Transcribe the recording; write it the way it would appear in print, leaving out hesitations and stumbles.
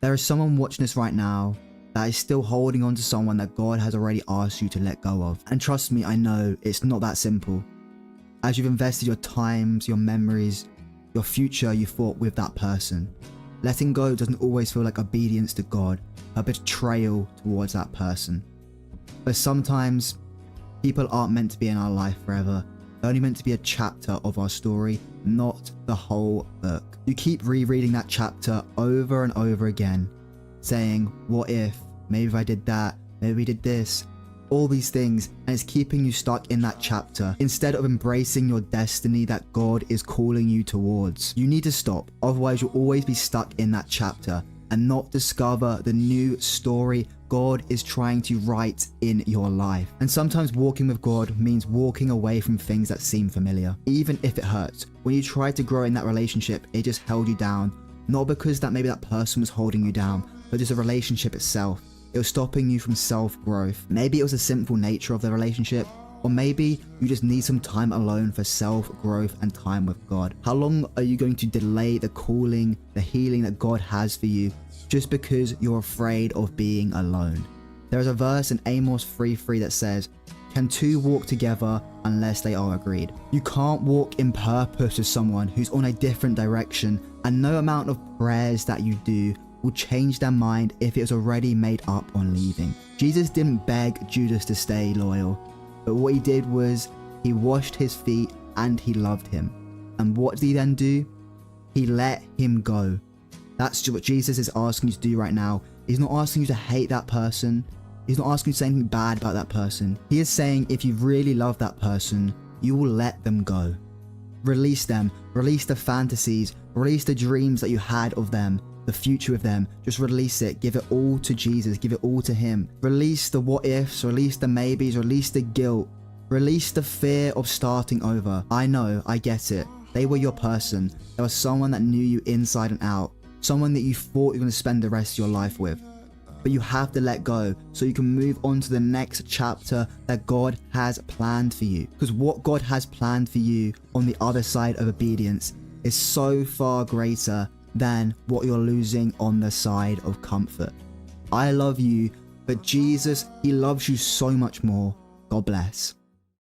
There is someone watching this right now that is still holding on to someone that God has already asked you to let go of. And trust me, I know it's not that simple. As you've invested your times, your memories, your future, you thought with that person. Letting go doesn't always feel like obedience to God, a betrayal towards that person. But sometimes people aren't meant to be in our life forever. They're only meant to be a chapter of our story, not the whole book. You keep rereading that chapter over and over again, saying, what if, maybe if I did that, maybe we did this, all these things, and it's keeping you stuck in that chapter instead of embracing your destiny that God is calling you towards. You need to stop, otherwise you'll always be stuck in that chapter and not discover the new story God is trying to write in your life. And sometimes walking with God means walking away from things that seem familiar, even if it hurts. When you tried to grow in that relationship, it just held you down, not because that maybe that person was holding you down, but just the relationship itself. It was stopping you from self-growth. Maybe it was the sinful nature of the relationship, or maybe you just need some time alone for self-growth and time with God. How long are you going to delay the calling, the healing that God has for you just because you're afraid of being alone? There is a verse in Amos 3:3 that says, "Can two walk together unless they are agreed?" You can't walk in purpose with someone who's on a different direction, and no amount of prayers that you do will change their mind if it was already made up on leaving. Jesus didn't beg Judas to stay loyal, but what he did was he washed his feet and he loved him. And what did he then do? He let him go. That's what Jesus is asking you to do right now. He's not asking you to hate that person. He's not asking you to say anything bad about that person. He is saying if you really love that person, you will let them go. Release them. Release the fantasies. Release the dreams that you had of them, the future with them. Just release it. Give it all to Jesus. Give it all to him. Release the what ifs. Release the maybes. Release the guilt. Release the fear of starting over. I know, I get it. They were your person. There was someone that knew you inside and out. Someone that you thought you were going to spend the rest of your life with. But you have to let go so you can move on to the next chapter that God has planned for you. Because what God has planned for you on the other side of obedience is so far greater than what you're losing on the side of comfort. I love you, but Jesus, he loves you so much more. God bless.